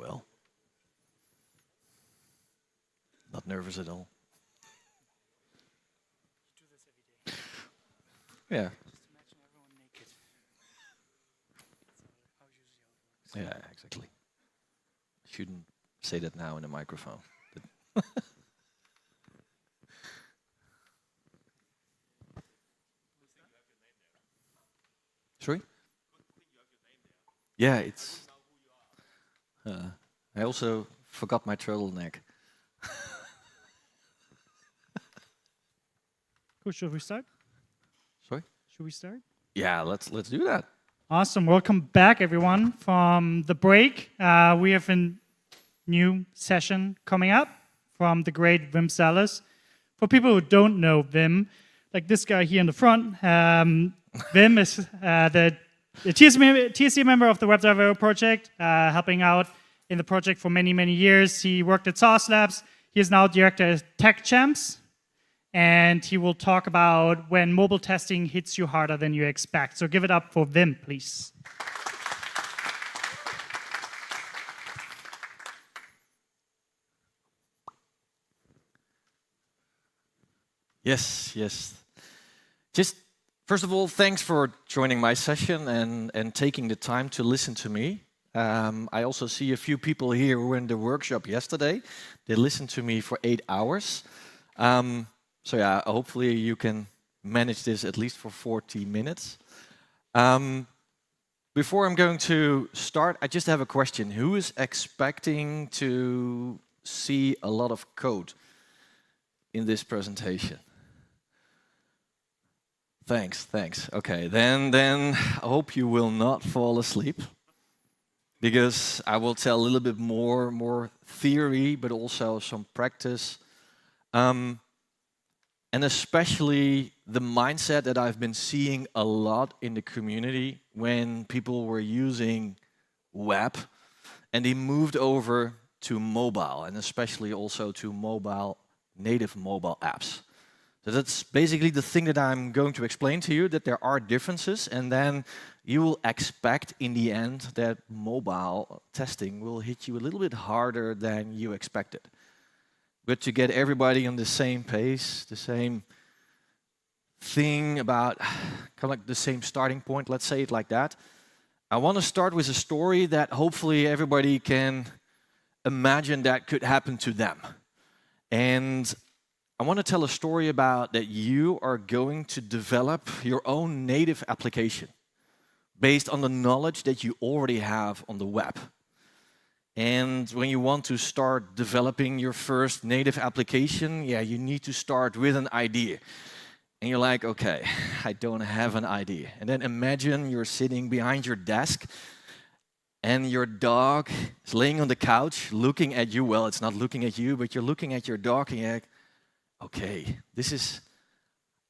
well. Not nervous at all. Do this every day. Yeah. Just imagine everyone naked. That's how usually it works. Yeah, exactly. Shouldn't say that now in the microphone. Sorry? Yeah, it's. I also forgot my turtleneck. Cool, should we start? Sorry? Should we start? Yeah, let's do that. Awesome. Welcome back, everyone, from the break. We have a new session coming up from the great Wim Sellers. For people who don't know Wim, like this guy here in the front, Wim is the TSC member of the WebDriver project, helping out in the project for many, many years. He worked at Sauce Labs. He is now director at Tech Champs. And he will talk about when mobile testing hits you harder than you expect. So give it up for Wim, please. Yes. Just first of all, thanks for joining my session and taking the time to listen to me. I also see a few people here who were in the workshop yesterday. They listened to me for 8 hours. So yeah, hopefully you can manage this at least for 40 minutes. Before I'm going to start, I just have a question. Who is expecting to see a lot of code in this presentation? Thanks. Okay, then I hope you will not fall asleep, because I will tell a little bit more theory, but also some practice. And especially the mindset that I've been seeing a lot in the community when people were using web and they moved over to mobile, and especially also to native mobile apps. So that's basically the thing that I'm going to explain to you, that there are differences, and then you will expect in the end that mobile testing will hit you a little bit harder than you expected. But to get everybody on the same pace, the same thing about, kind of like the same starting point, let's say it like that, I want to start with a story that hopefully everybody can imagine that could happen to them. And I want to tell a story about that you are going to develop your own native application based on the knowledge that you already have on the web. And when you want to start developing your first native application, yeah, you need to start with an idea. And you're like, okay, I don't have an idea. And then imagine you're sitting behind your desk and your dog is laying on the couch looking at you. Well, it's not looking at you, but you're looking at your dog and you're like, okay,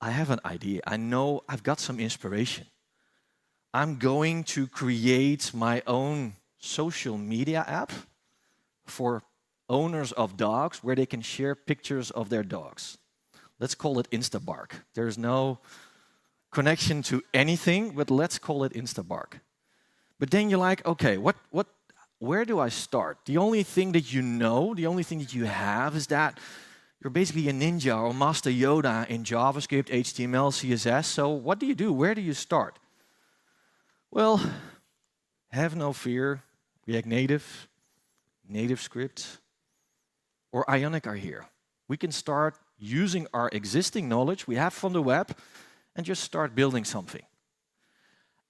I have an idea. I know I've got some inspiration. I'm going to create my own social media app for owners of dogs where they can share pictures of their dogs. Let's call it Instabark. There's no connection to anything, but let's call it Instabark. But then you're like, okay, where do I start? The only thing that you know, the only thing that you have is that you're basically a ninja or Master Yoda in JavaScript, HTML, CSS. So what do you do? Where do you start? Well, have no fear. React Native, NativeScript, or Ionic are here. We can start using our existing knowledge we have from the web and just start building something.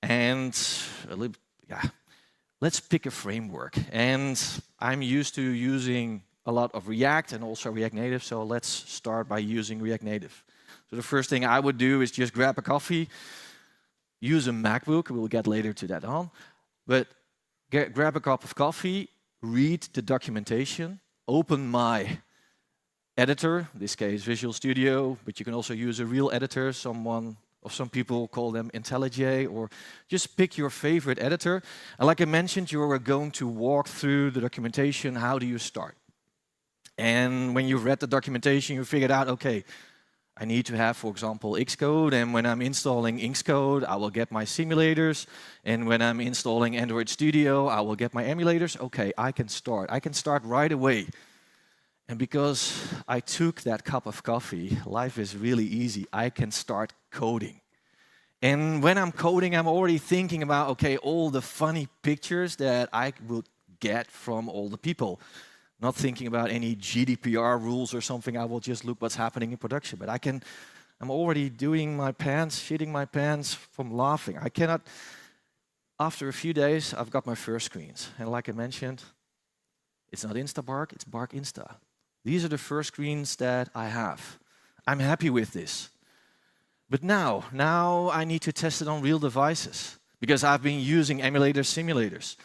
And let's pick a framework. And I'm used to using a lot of React and also React Native, so let's start by using React Native. So the first thing I would do is just grab a coffee, use a MacBook, we'll get later to that on, but grab a cup of coffee, read the documentation, open my editor, in this case Visual Studio, but you can also use a real editor. Some people call them IntelliJ, or just pick your favorite editor. And like I mentioned, you are going to walk through the documentation. How do you start? And when you've read the documentation, you figured out, okay, I need to have, for example, Xcode, and when I'm installing Xcode, I will get my simulators, and when I'm installing Android Studio, I will get my emulators. Okay, I can start. I can start right away. And because I took that cup of coffee, life is really easy. I can start coding. And when I'm coding, I'm already thinking about, okay, all the funny pictures that I will get from all the people. Not thinking about any GDPR rules or something. I will just look what's happening in production. But I'm already doing my pants, shitting my pants from laughing. I cannot, after a few days, I've got my first screens. And like I mentioned, it's not Instabark, it's Bark Insta. These are the first screens that I have. I'm happy with this. But now I need to test it on real devices because I've been using emulators, simulators.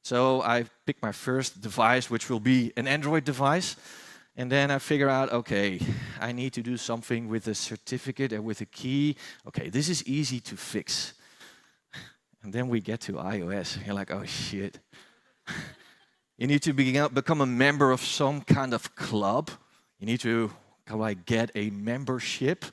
So I picked my first device, which will be an Android device. And then I figure out, okay, I need to do something with a certificate and with a key. Okay, this is easy to fix. And then we get to iOS. And you're like, oh, shit. You need to become a member of some kind of club. You need to get a membership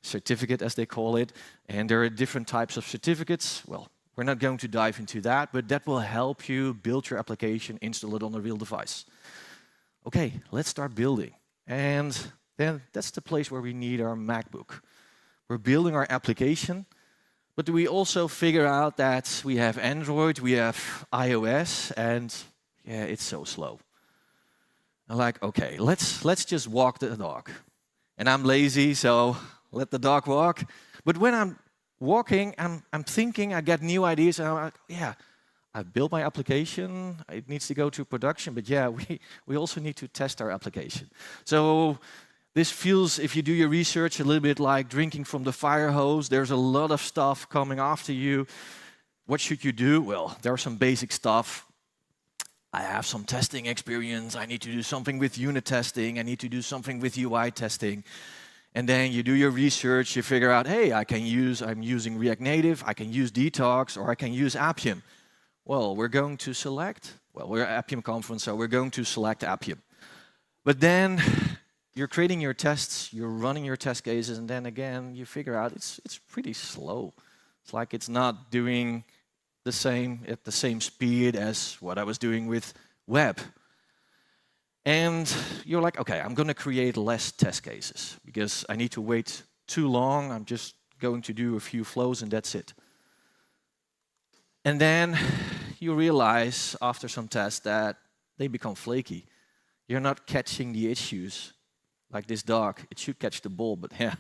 certificate, as they call it. And there are different types of certificates. Well, we're not going to dive into that, but that will help you build your application, install it on a real device. Okay, let's start building. And then that's the place where we need our MacBook. We're building our application, but we also figure out that we have Android, we have iOS, and yeah, it's so slow. I'm like, okay, let's just walk the dog. And I'm lazy, so let the dog walk. But when I'm walking, I'm thinking, I get new ideas, and I'm like, yeah, I've built my application, it needs to go to production, but yeah, we also need to test our application. So this feels, if you do your research, a little bit like drinking from the fire hose. There's a lot of stuff coming after you. What should you do? Well, there's some basic stuff. I have some testing experience. I need to do something with unit testing. I need to do something with UI testing. And then you do your research, you figure out, hey, I'm using React Native, I can use Detox, or I can use Appium. Well, we're at Appium Conference, so we're going to select Appium. But then you're creating your tests, you're running your test cases, and then again, you figure out it's pretty slow. It's like it's not doing the same at the same speed as what I was doing with web. And you're like, okay, I'm going to create less test cases because I need to wait too long. I'm just going to do a few flows and that's it. And then you realize after some tests that they become flaky. You're not catching the issues like this dog. It should catch the ball, but yeah.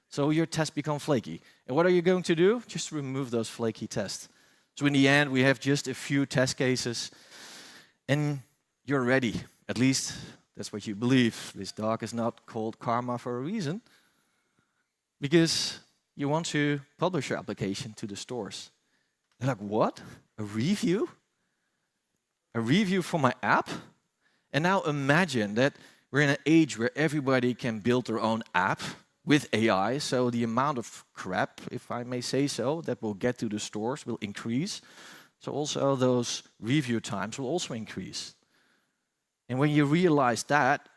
So your tests become flaky. And what are you going to do? Just remove those flaky tests. So in the end, we have just a few test cases and you're ready. At least that's what you believe. This dog is not called Karma for a reason. Because you want to publish your application to the stores. They're like, what? A review? A review for my app? And now imagine that we're in an age where everybody can build their own app with AI. So the amount of crap, if I may say so, that will get to the stores will increase. So also those review times will also increase. And when you realize that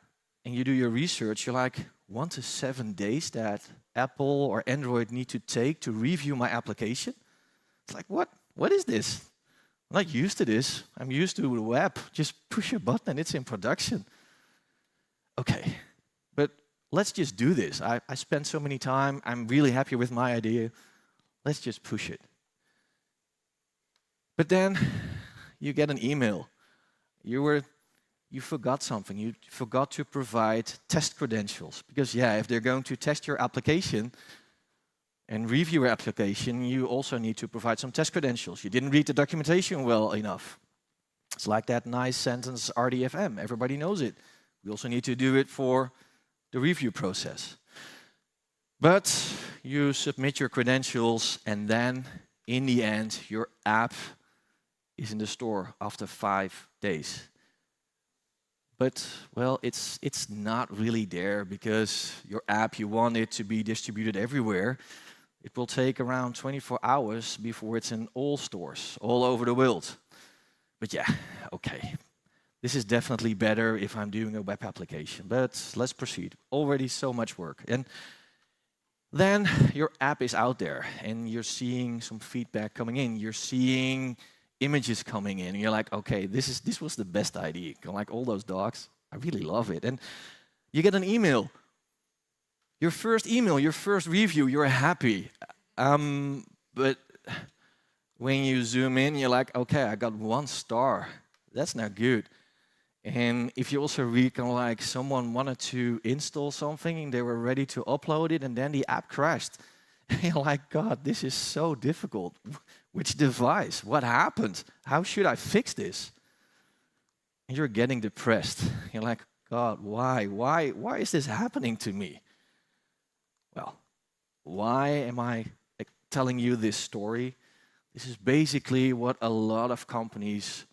and you do your research, you're like, 1 to 7 days that Apple or Android need to take to review my application? It's like, what? What is this? I'm not used to this. I'm used to the web. Just push a button and it's in production. Okay, but let's just do this. I spent so many time. I'm really happy with my idea. Let's just push it. But then you get an email. You forgot something. You forgot to provide test credentials. Because yeah, if they're going to test your application and review your application, you also need to provide some test credentials. You didn't read the documentation well enough. It's like that nice sentence RDFM. Everybody knows it. We also need to do it for the review process. But you submit your credentials and then in the end, your app is in the store after 5 days. But, well, it's not really there because your app, you want it to be distributed everywhere. It will take around 24 hours before it's in all stores, all over the world. But yeah, okay. This is definitely better if I'm doing a web application. But let's proceed. Already so much work. And Then your app is out there and you're seeing some feedback coming in. You're seeing images coming in. And you're like, okay, this was the best idea. Like all those dogs, I really love it. And you get an email. Your first email, your first review, you're happy. But when you zoom in, you're like, okay, I got 1 star. That's not good. And if you also read kind of like someone wanted to install something and they were ready to upload it and then the app crashed. And you're like, God, this is so difficult. Which device? What happened? How should I fix this? And you're getting depressed. You're like, God, why? Why is this happening to me? Well, why am I telling you this story? This is basically what a lot of companies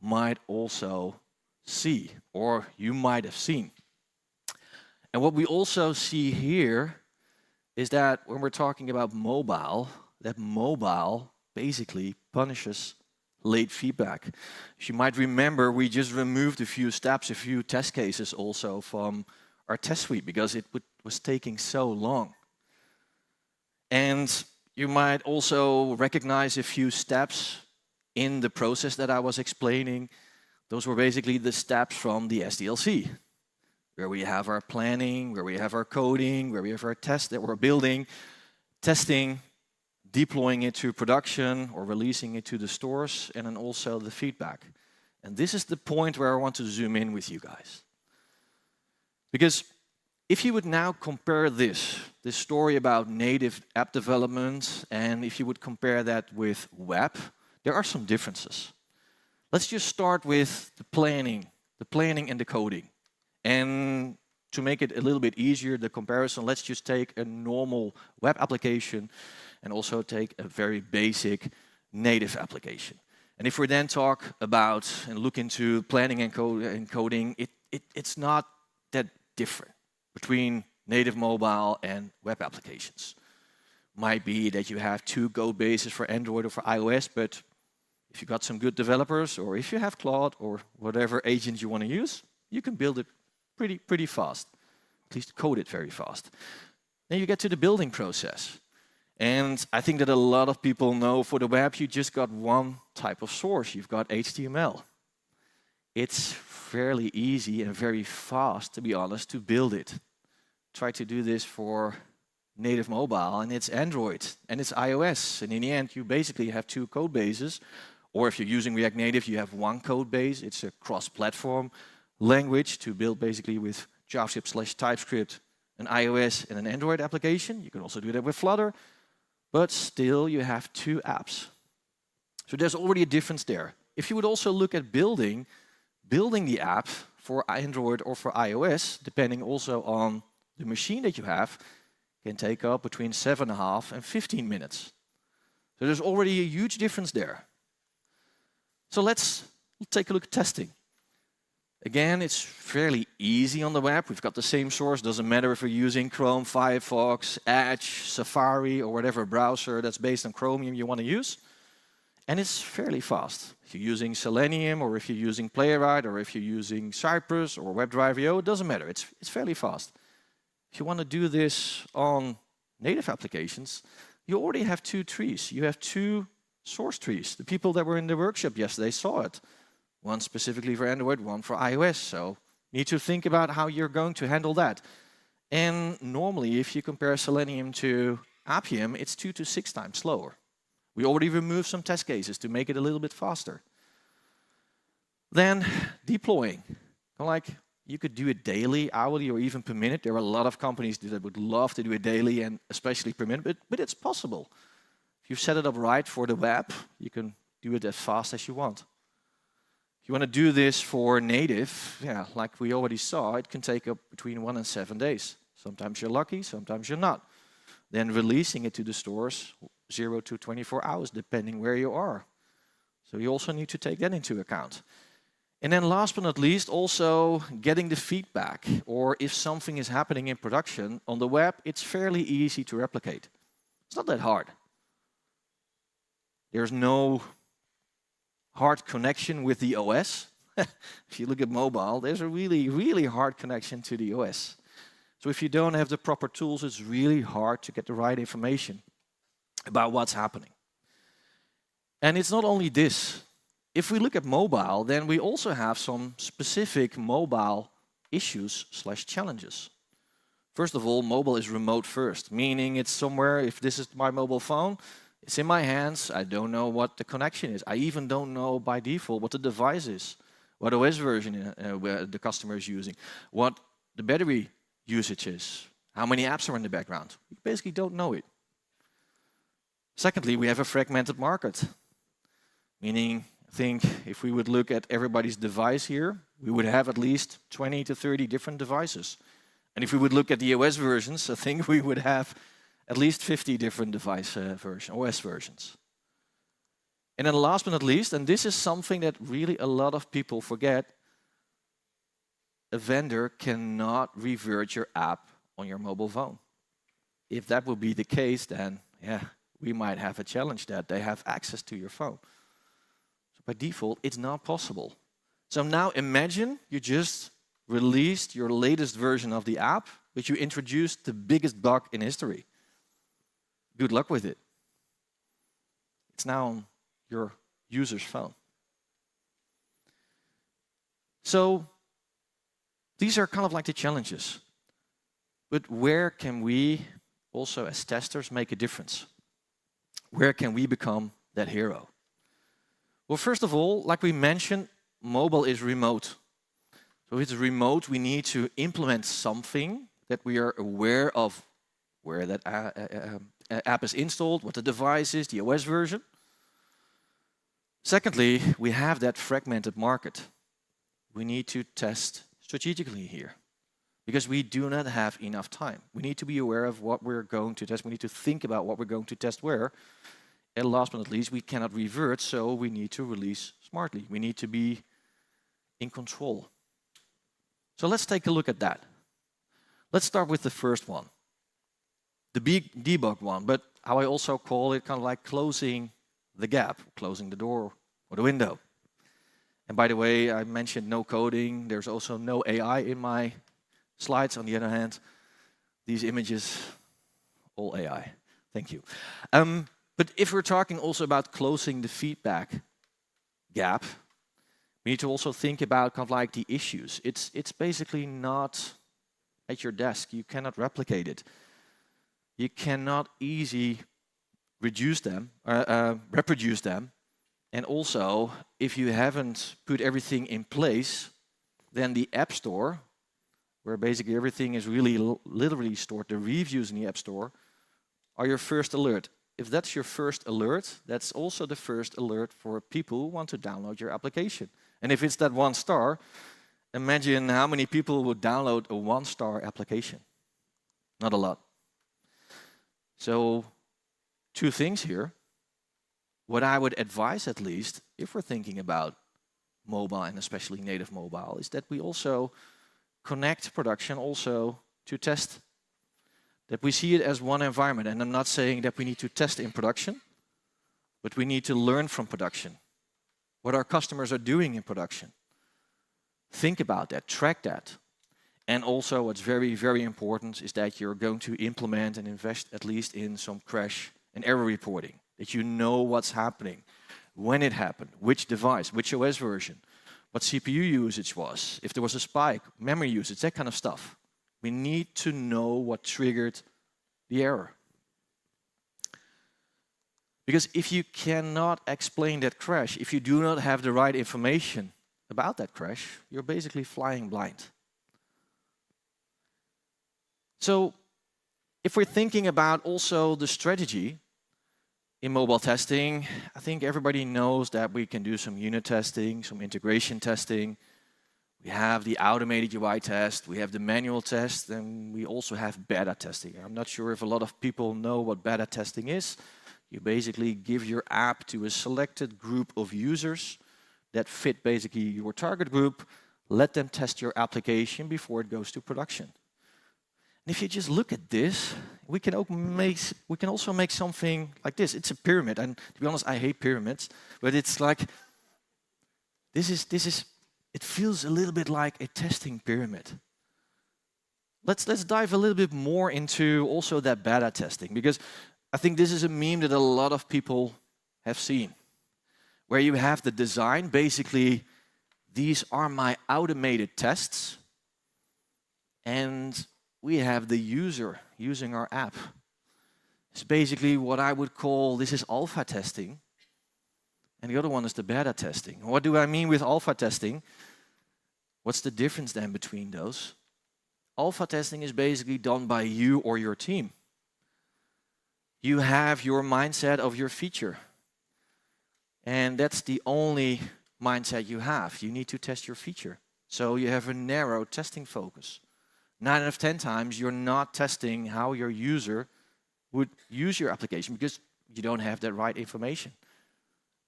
might also see, or you might have seen. And what we also see here is that when we're talking about mobile, that mobile basically punishes late feedback. As you might remember, we just removed a few steps, a few test cases also from our test suite because it was taking so long. And you might also recognize a few steps in the process that I was explaining. Those were basically the steps from the SDLC, where we have our planning, where we have our coding, where we have our test that we're building, testing, deploying it to production or releasing it to the stores, and then also the feedback. And this is the point where I want to zoom in with you guys. Because if you would now compare this story about native app development, and if you would compare that with web, there are some differences. Let's just start with the planning and the coding. And to make it a little bit easier, the comparison, let's just take a normal web application and also take a very basic native application. And if we then talk about and look into planning and coding, it's not that different between native mobile and web applications. Might be that you have 2 code bases for Android or for iOS, but if you got some good developers, or if you have Claude or whatever agent you want to use, you can build it pretty fast. At least code it very fast. Then you get to the building process. And I think that a lot of people know for the web, you just got one type of source. You've got HTML. It's fairly easy and very fast, to be honest, to build it. Try to do this for native mobile, and it's Android, and it's iOS. And in the end, you basically have 2 code bases. Or if you're using React Native, you have 1 code base. It's a cross-platform language to build basically with JavaScript/TypeScript, an iOS and an Android application. You can also do that with Flutter. But still, you have 2 apps. So there's already a difference there. If you would also look at building the app for Android or for iOS, depending also on the machine that you have, can take up between 7.5 and 15 minutes. So there's already a huge difference there. So let's take a look at testing. Again, it's fairly easy on the web. We've got the same source. Doesn't matter if you're using Chrome, Firefox, Edge, Safari, or whatever browser that's based on Chromium you want to use. And it's fairly fast. If you're using Selenium, or if you're using Playwright, or if you're using Cypress or WebDriver.io, it doesn't matter. It's fairly fast. If you want to do this on native applications, you already have 2 trees. You have 2 source trees. The people that were in the workshop yesterday saw it. One specifically for Android, one for iOS. So you need to think about how you're going to handle that. And normally, if you compare Selenium to Appium, it's 2 to 6 times slower. We already removed some test cases to make it a little bit faster. Then deploying. Like, you could do it daily, hourly, or even per minute. There are a lot of companies that would love to do it daily and especially per minute, but it's possible. If you set it up right for the web, you can do it as fast as you want. If you want to do this for native, yeah, like we already saw, it can take up between 1 and 7 days. Sometimes you're lucky, sometimes you're not. Then releasing it to the stores, 0 to 24 hours, depending where you are. So you also need to take that into account. And then last but not least, also getting the feedback, or if something is happening in production on the web, it's fairly easy to replicate. It's not that hard. There's no hard connection with the OS. If you look at mobile, there's a really hard connection to the OS. So if you don't have the proper tools, it's really hard to get the right information about what's happening. And it's not only this. If we look at mobile, then we also have some specific mobile issues/challenges. First of all, mobile is remote first, meaning it's somewhere, if this is my mobile phone, it's in my hands, I don't know what the connection is. I even don't know by default what the device is, what OS version the customer is using, what the battery usage is, how many apps are in the background. We basically don't know it. Secondly, we have a fragmented market, meaning I think if we would look at everybody's device here, we would have at least 20 to 30 different devices. And if we would look at the OS versions, I think we would have at least 50 different device OS versions. And then last but not least, and this is something that really a lot of people forget, a vendor cannot revert your app on your mobile phone. If that would be the case, then yeah, we might have a challenge that they have access to your phone. So by default, it's not possible. So now imagine you just released your latest version of the app, but you introduced the biggest bug in history. Good luck with it. It's now on your user's phone. So these are kind of like the challenges. But where can we also as testers make a difference? Where can we become that hero? Well, first of all, like we mentioned, mobile is remote. So if it's remote, we need to implement something that we are aware of where that app is installed, what the device is, the OS version. Secondly, we have that fragmented market. We need to test strategically here because we do not have enough time. We need to be aware of what we're going to test. We need to think about what we're going to test where. And last but not least, we cannot revert, so we need to release smartly. We need to be in control. So let's take a look at that. Let's start with the first one, the big debug one, but how I also call it kind of like closing the gap, closing the door or the window. And by the way, I mentioned no coding. There's also no AI in my slides. On the other hand, these images, all AI. Thank you. But if we're talking also about closing the feedback gap, we need to also think about kind of like the issues. It's basically not at your desk. You cannot replicate it. You cannot easily reproduce them. And also, if you haven't put everything in place, then the App Store, where basically everything is really literally stored, the reviews in the App Store, are your first alert. If that's your first alert, that's also the first alert for people who want to download your application. And if it's that 1 star, imagine how many people would download a 1-star application. Not a lot. So, 2 things here. What I would advise, at least, if we're thinking about mobile and especially native mobile, is that we also connect production also to test. That we see it as one environment. And I'm not saying that we need to test in production, but we need to learn from production. What our customers are doing in production. Think about that, track that. And also what's very, very important is that you're going to implement and invest at least in some crash and error reporting. That you know what's happening, when it happened, which device, which OS version, what CPU usage was, if there was a spike, memory usage, that kind of stuff. We need to know what triggered the error. Because if you cannot explain that crash, if you do not have the right information about that crash, you're basically flying blind. So if we're thinking about also the strategy in mobile testing, I think everybody knows that we can do some unit testing, some integration testing. We have the automated UI test, we have the manual test, and we also have beta testing. I'm not sure if a lot of people know what beta testing is. You basically give your app to a selected group of users that fit basically your target group, let them test your application before it goes to production. And if you just look at this, we can also make something like this. It's a pyramid, and to be honest, I hate pyramids, but it's like, it feels a little bit like a testing pyramid. let's dive a little bit more into also that beta testing, because I think this is a meme that a lot of people have seen, where you have the design, basically, these are my automated tests, and we have the user using our app. It's basically what I would call, this is alpha testing, and the other one is the beta testing. What do I mean with alpha testing? What's the difference then between those? Alpha testing is basically done by you or your team. You have your mindset of your feature, and that's the only mindset you have. You need to test your feature. So you have a narrow testing focus. 9 out of 10 times, you're not testing how your user would use your application because you don't have that right information.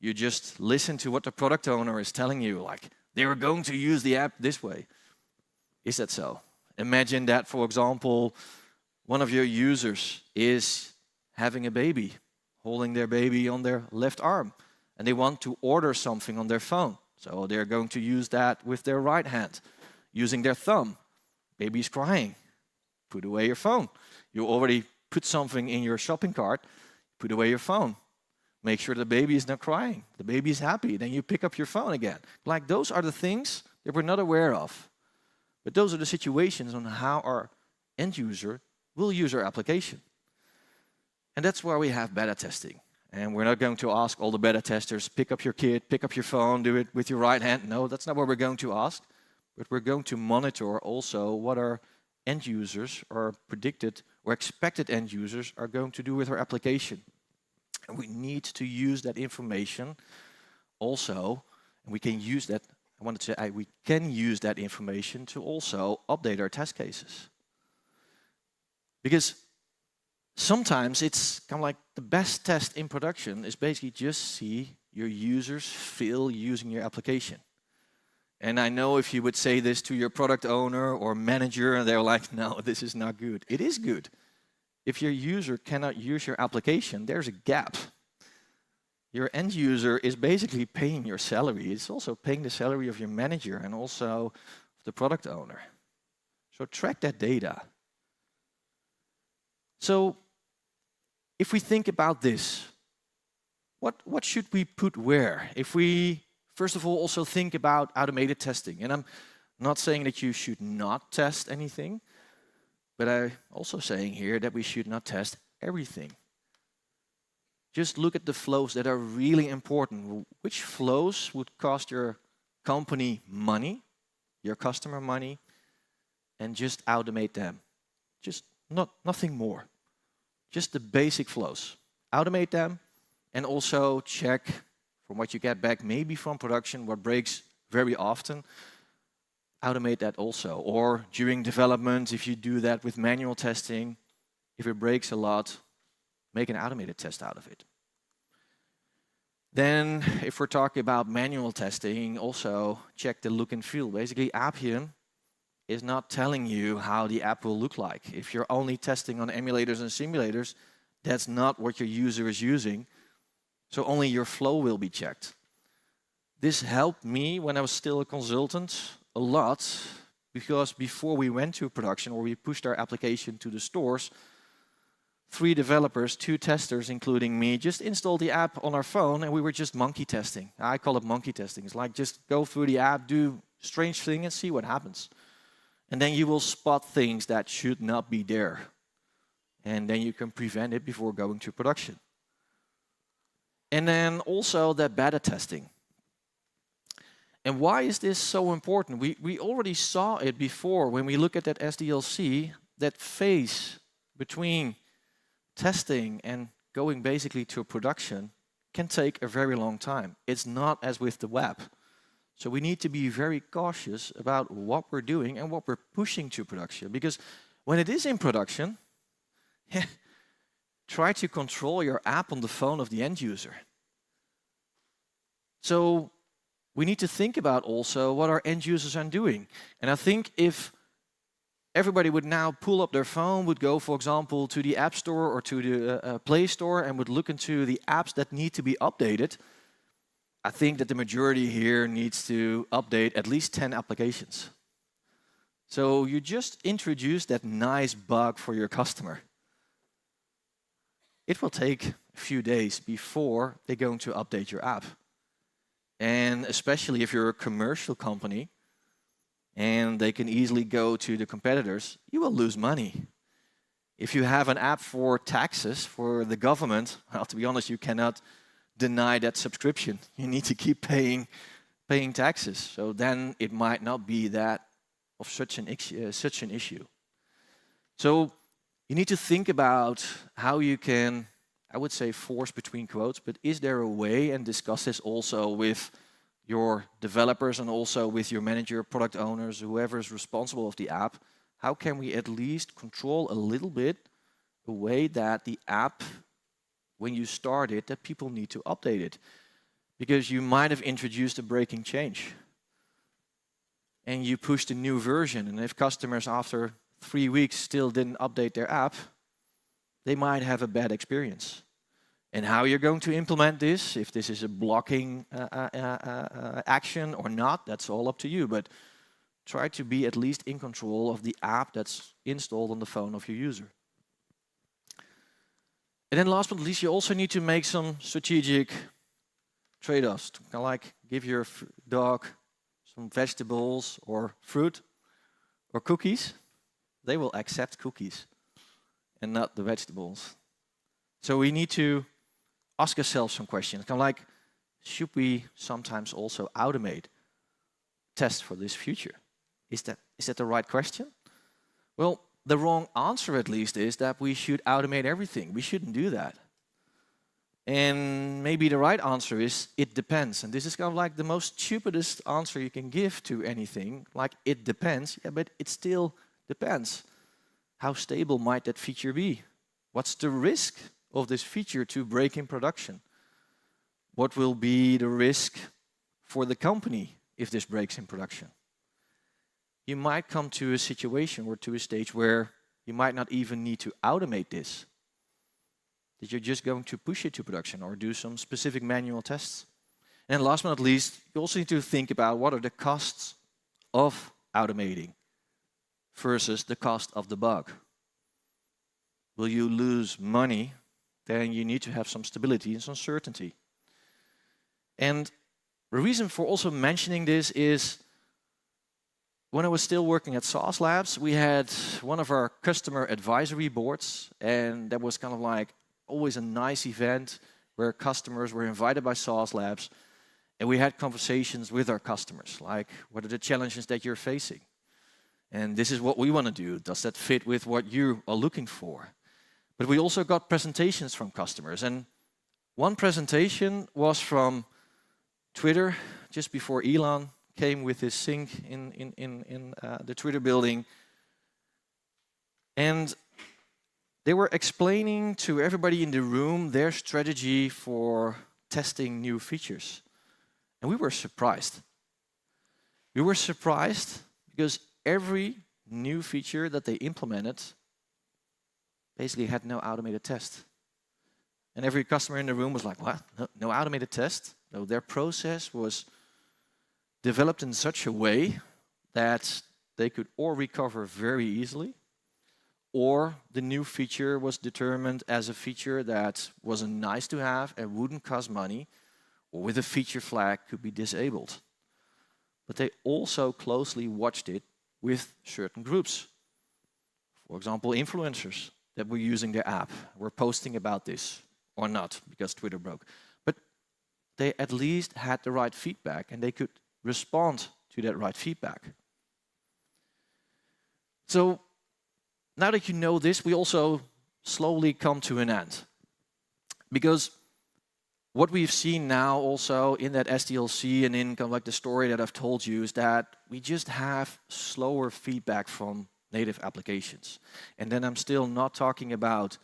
You just listen to what the product owner is telling you, like, they are going to use the app this way. Is that so? Imagine that, for example, one of your users is having a baby, holding their baby on their left arm, and they want to order something on their phone. So they're going to use that with their right hand, using their thumb. Baby's crying. Put away your phone. You already put something in your shopping cart. Put away your phone. Make sure the baby is not crying. The baby is happy. Then you pick up your phone again. Like, those are the things that we're not aware of. But those are the situations on how our end user will use our application. And that's why we have beta testing. And we're not going to ask all the beta testers, pick up your kit, pick up your phone, do it with your right hand. No, that's not what we're going to ask. But we're going to monitor also what our end users, or predicted or expected end users, are going to do with our application. And we need to use that information also, and we can use that, I wanted to say, we can use that information to also update our test cases. Because sometimes it's kind of like the best test in production is basically just see your users feel using your application. And I know if you would say this to your product owner or manager, and they're like, no, this is not good. It is good. If your user cannot use your application, there's a gap. Your end user is basically paying your salary. It's also paying the salary of your manager and also the product owner. So track that data. So if we think about this, what should we put where? If we, first of all, also think about automated testing. And I'm not saying that you should not test anything, but I'm also saying here that we should not test everything. Just look at the flows that are really important. Which flows would cost your company money, your customer money, and just automate them. Just nothing more. Just the basic flows. Automate them, and also check from what you get back, maybe from production, what breaks very often. Automate that also. Or during development, if you do that with manual testing, if it breaks a lot, make an automated test out of it. Then, if we're talking about manual testing, also check the look and feel. Basically, Appian is not telling you how the app will look like. If you're only testing on emulators and simulators, that's not what your user is using. So only your flow will be checked. This helped me when I was still a consultant a lot, because before we went to production or we pushed our application to the stores, 3 developers, 2 testers, including me, just installed the app on our phone and we were just monkey testing. I call it monkey testing. It's like just go through the app, do strange thing and see what happens. And then you will spot things that should not be there. And then you can prevent it before going to production. And then also that beta testing. And why is this so important? We already saw it before when we look at that SDLC, that phase between testing and going basically to production can take a very long time. It's not as with the web. So we need to be very cautious about what we're doing and what we're pushing to production. Because when it is in production, try to control your app on the phone of the end user. So we need to think about also what our end users are doing. And I think if everybody would now pull up their phone, would go, for example, to the App Store or to the Play Store and would look into the apps that need to be updated, I think that the majority here needs to update at least 10 applications. So you just introduce that nice bug for your customer. It will take a few days before they're going to update your app. And especially if you're a commercial company and they can easily go to the competitors, you will lose money. If you have an app for taxes for the government, well, to be honest, you cannot deny that subscription. You need to keep paying taxes. So then it might not be that of such an issue. So you need to think about how you can, I would say force between quotes, but is there a way, and discuss this also with your developers and also with your manager, product owners, whoever is responsible of the app, how can we at least control a little bit the way that the app, when you start it, that people need to update it? Because you might have introduced a breaking change and you pushed a new version, and if customers after 3 weeks still didn't update their app, they might have a bad experience. And how you're going to implement this, if this is a blocking action or not, that's all up to you. But try to be at least in control of the app that's installed on the phone of your user. And then last but not least, you also need to make some strategic trade-offs. Kind of like give your dog some vegetables or fruit or cookies. They will accept cookies and not the vegetables. So we need to ask ourselves some questions. Kind of like, should we sometimes also automate tests for this future? Is that the right question? Well, the wrong answer at least is that we should automate everything. We shouldn't do that. And maybe the right answer is, it depends. And this is kind of like the most stupidest answer you can give to anything. Like, it depends. Yeah, but it still depends. How stable might that feature be? What's the risk of this feature to break in production? What will be the risk for the company if this breaks in production? You might come to a situation or to a stage where you might not even need to automate this. That you're just going to push it to production or do some specific manual tests. And last but not least, you also need to think about what are the costs of automating versus the cost of the bug. Will you lose money? Then you need to have some stability and some certainty. And the reason for also mentioning this is, when I was still working at Sauce Labs, we had one of our customer advisory boards, and that was kind of like always a nice event where customers were invited by Sauce Labs, and we had conversations with our customers, like, what are the challenges that you're facing? And this is what we want to do. Does that fit with what you are looking for? But we also got presentations from customers, and one presentation was from Twitter, just before Elon came with his sync in the Twitter building. And they were explaining to everybody in the room their strategy for testing new features. And we were surprised. We were surprised because every new feature that they implemented basically had no automated test. And every customer in the room was like, what? No automated test? No, their process was developed in such a way that they could or recover very easily, or the new feature was determined as a feature that wasn't nice to have and wouldn't cost money, or with a feature flag could be disabled. But they also closely watched it with certain groups. For example, influencers that were using their app were posting about this, or not, because Twitter broke. But they at least had the right feedback and they could respond to that right feedback. So now that you know this, we also slowly come to an end. Because what we've seen now also in that SDLC and in kind of like the story that I've told you is that we just have slower feedback from native applications. And then I'm still not talking about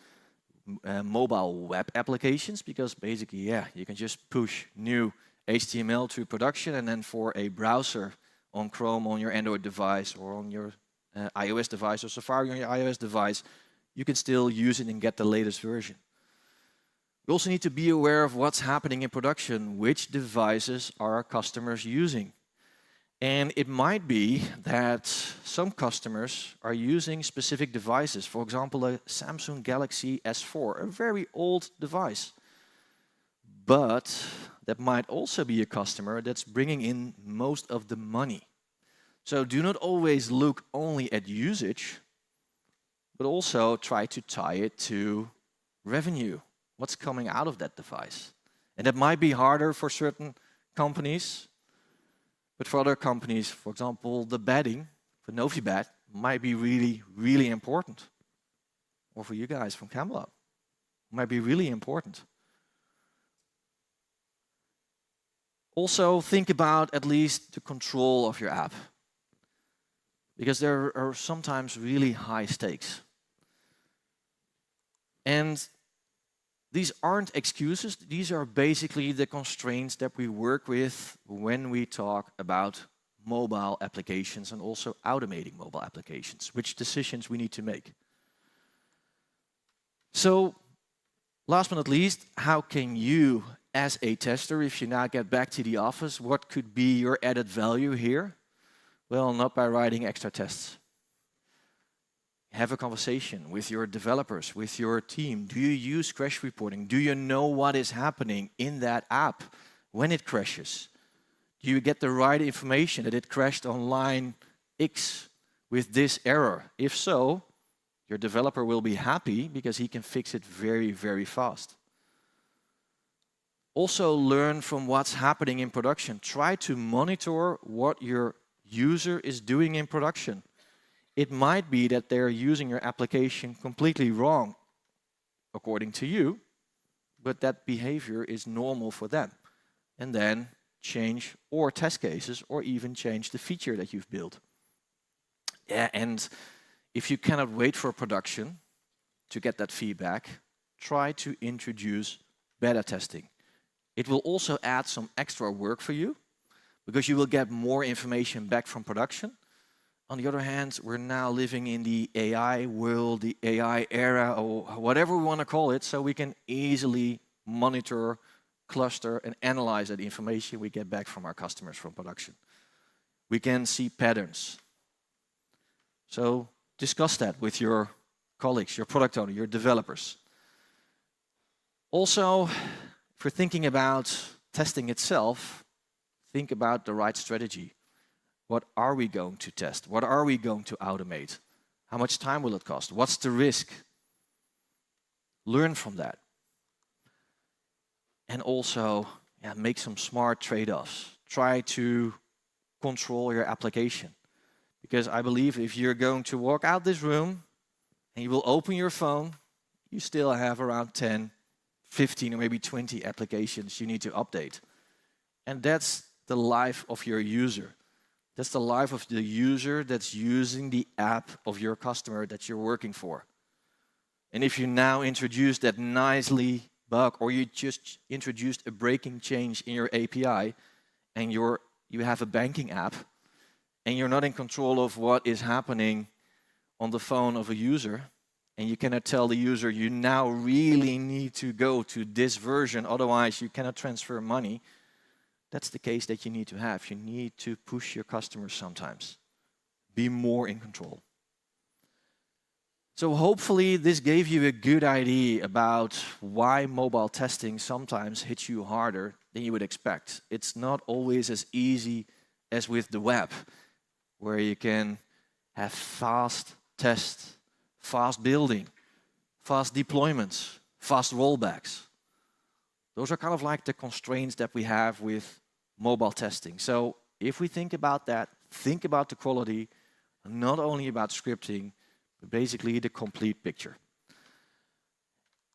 mobile web applications, because basically, yeah, you can just push new HTML to production, and then for a browser on Chrome on your Android device or on your iOS device or Safari on your iOS device, you can still use it and get the latest version. We also need to be aware of what's happening in production. Which devices are our customers using? And it might be that some customers are using specific devices, for example, a Samsung Galaxy S4, a very old device. But that might also be a customer that's bringing in most of the money. So do not always look only at usage, but also try to tie it to revenue. What's coming out of that device? And that might be harder for certain companies, but for other companies, for example, the betting for Novibet might be really, really important. Or for you guys from Camelot, might be really important. Also, think about at least the control of your app, because there are sometimes really high stakes. And these aren't excuses, these are basically the constraints that we work with when we talk about mobile applications and also automating mobile applications, which decisions we need to make. So, last but not least, how can you, as a tester, if you now get back to the office, what could be your added value here? Well, not by writing extra tests. Have a conversation with your developers, with your team. Do you use crash reporting? Do you know what is happening in that app when it crashes? Do you get the right information that it crashed on line X with this error? If so, your developer will be happy because he can fix it very, very fast. Also learn from what's happening in production. Try to monitor what your user is doing in production. It might be that they're using your application completely wrong, according to you, but that behavior is normal for them. And then change or test cases or even change the feature that you've built. Yeah, and if you cannot wait for production to get that feedback, try to introduce beta testing. It will also add some extra work for you because you will get more information back from production. On the other hand, we're now living in the AI world, the AI era, or whatever we want to call it, so we can easily monitor, cluster, and analyze that information we get back from our customers from production. We can see patterns. So discuss that with your colleagues, your product owner, your developers. Also, if you're thinking about testing itself, think about the right strategy. What are we going to test? What are we going to automate? How much time will it cost? What's the risk? Learn from that. And also, make some smart trade-offs. Try to control your application. Because I believe if you're going to walk out this room and you will open your phone, you still have around 10, 15, or maybe 20 applications you need to update. And that's the life of your user. That's the life of the user that's using the app of your customer that you're working for. And if you now introduce that nicely bug, or you just introduced a breaking change in your API, and you have a banking app, and you're not in control of what is happening on the phone of a user, and you cannot tell the user you now really need to go to this version, otherwise you cannot transfer money, that's the case that you need to have. You need to push your customers sometimes. Be more in control. So hopefully this gave you a good idea about why mobile testing sometimes hits you harder than you would expect. It's not always as easy as with the web, where you can have fast tests, fast building, fast deployments, fast rollbacks. Those are kind of like the constraints that we have with mobile testing. So if we think about that, think about the quality, not only about scripting, but basically the complete picture.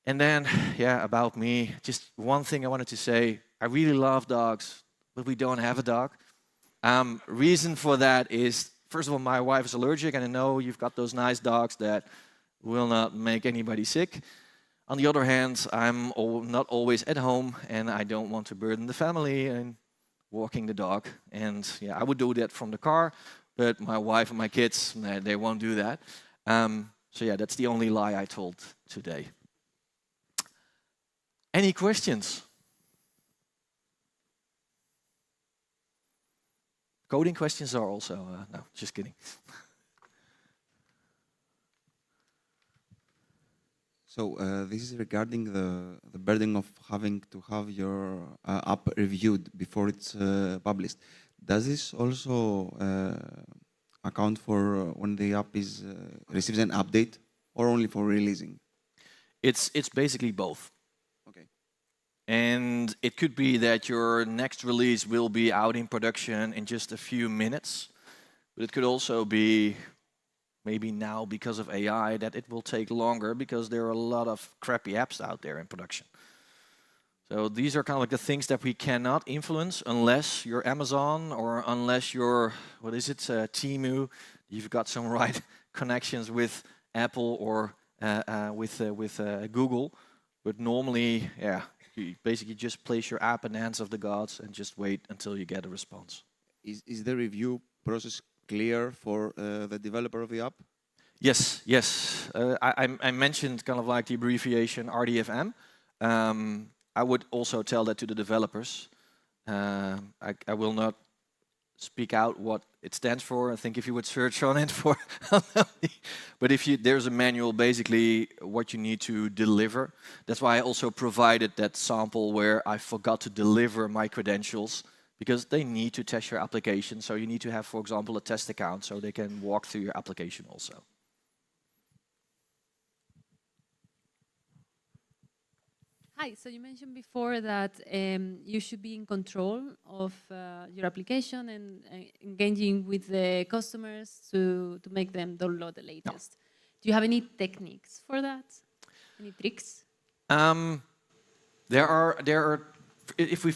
And then, about me, just one thing I wanted to say. I really love dogs, but we don't have a dog. Reason for that is, first of all, my wife is allergic, and I know you've got those nice dogs that will not make anybody sick. On the other hand, I'm not always at home, and I don't want to burden the family and walking the dog. And I would do that from the car, but my wife and my kids, they won't do that. So that's the only lie I told today. Any questions? Coding questions are also, no, just kidding. So this is regarding the burden of having to have your app reviewed before it's published. Does this also account for when the app is receives an update, or only for releasing? It's basically both. Okay. And it could be that your next release will be out in production in just a few minutes, but it could also be maybe now because of AI that it will take longer because there are a lot of crappy apps out there in production. So these are kind of like the things that we cannot influence unless you're Amazon or unless you're, what is it, Temu. You've got some right connections with Apple or with Google. But normally, yeah, you basically just place your app in the hands of the gods and just wait until you get a response. Is the review process clear for the developer of the app? Yes, yes. I mentioned kind of like the abbreviation RDFM. I would also tell that to the developers. I will not speak out what it stands for. I think if you would search on it for, but if you, there's a manual basically what you need to deliver. That's why I also provided that sample where I forgot to deliver my credentials because they need to test your application. So you need to have, for example, a test account so they can walk through your application also. Hi, so you mentioned before that you should be in control of your application and engaging with the customers to make them download the latest. Do you have any techniques for that? Any tricks? There are, if we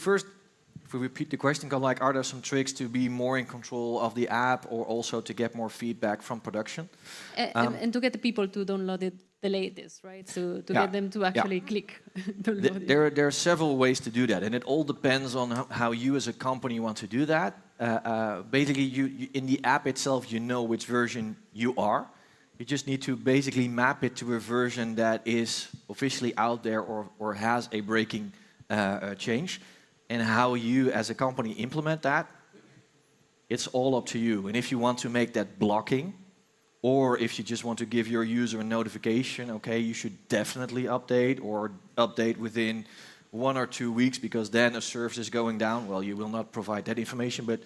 repeat the question, kind of like, are there some tricks to be more in control of the app or also to get more feedback from production? And to get the people to download it the latest, right? So to get them to actually click download it. There are several ways to do that, and it all depends on how you as a company want to do that. Basically, you in the app itself, you know which version you are. You just need to basically map it to a version that is officially out there or has a breaking change. And how you as a company implement that, it's all up to you. And if you want to make that blocking, or if you just want to give your user a notification, okay, you should definitely update or update within 1 or 2 weeks because then a service is going down. Well, you will not provide that information, but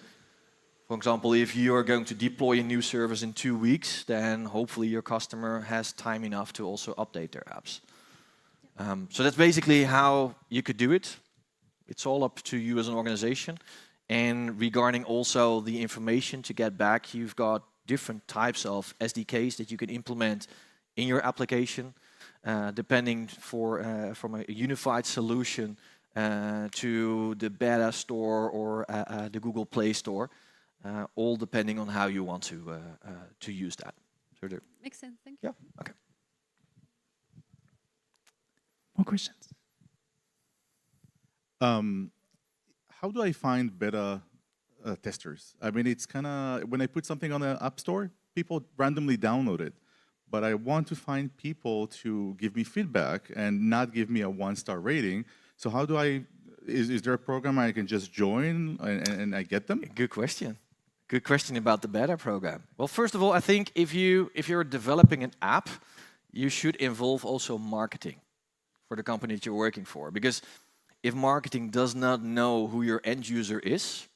for example, if you are going to deploy a new service in 2 weeks, then hopefully your customer has time enough to also update their apps. So that's basically how you could do it. It's all up to you as an organization. And regarding also the information to get back, you've got different types of SDKs that you can implement in your application, depending from a unified solution to the Beta Store or the Google Play Store, all depending on how you want to use that. So Makes sense, thank you. Yeah, okay. More questions? How do I find beta testers? I mean, it's kind of, when I put something on the App Store, people randomly download it. But I want to find people to give me feedback and not give me a 1-star rating. So how do I, is there a program I can just join and I get them? Good question. Good question about the beta program. Well, first of all, I think if you're developing an app, you should involve also marketing for the company that you're working for. Because if marketing does not know who your end user is,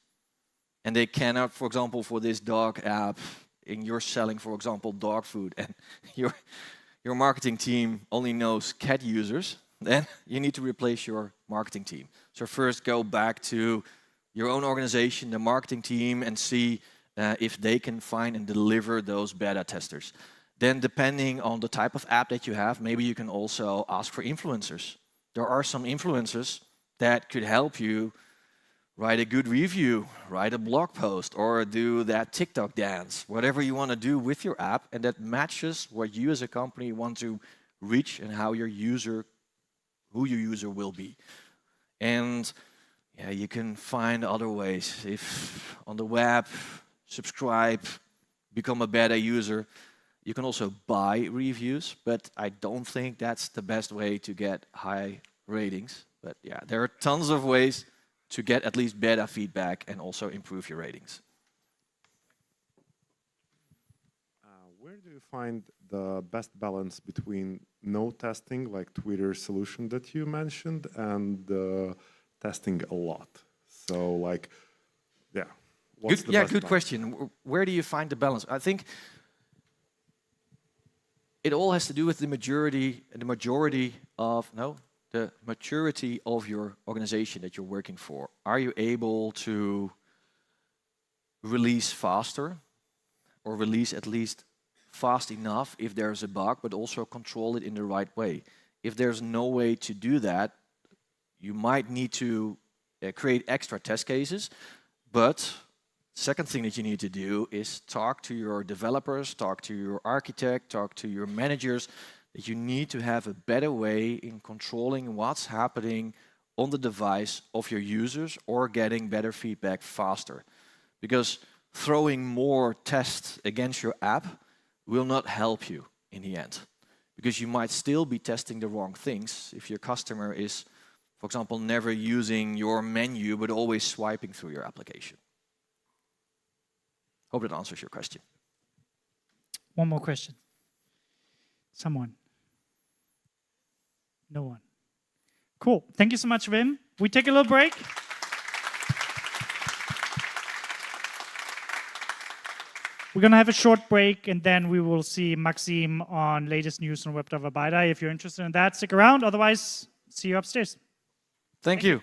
and they cannot, for example, for this dog app, and you're selling, for example, dog food, and your marketing team only knows cat users, then you need to replace your marketing team. So first go back to your own organization, the marketing team, and see if they can find and deliver those beta testers. Then depending on the type of app that you have, maybe you can also ask for influencers. There are some influencers that could help you write a good review, write a blog post, or do that TikTok dance, whatever you want to do with your app, and that matches what you as a company want to reach and how your user, who your user will be. And yeah, you can find other ways. If on the web, subscribe, become a beta user. You can also buy reviews, but I don't think that's the best way to get high ratings. But yeah, there are tons of ways to get at least beta feedback and also improve your ratings. do you find the best balance between no testing, like Twitter's solution that you mentioned, and testing a lot? So, like, yeah. What's the best Good balance? question. Where do you find the balance? I think it all has to do with the maturity of your organization that you're working for. Are you able to release faster, or release at least fast enough if there's a bug, but also control it in the right way? If there's no way to do that, you might need to create extra test cases. But second thing that you need to do is talk to your developers, talk to your architect, talk to your managers, that you need to have a better way in controlling what's happening on the device of your users or getting better feedback faster. Because throwing more tests against your app will not help you in the end. Because you might still be testing the wrong things if your customer is, for example, never using your menu but always swiping through your application. Hope that answers your question. One more question. Someone? No one. Cool. Thank you so much, Wim. We take a little break. We're going to have a short break, and then we will see Maxime on latest news on WebDriver BiDi. If you're interested in that, stick around. Otherwise, see you upstairs. Thank you.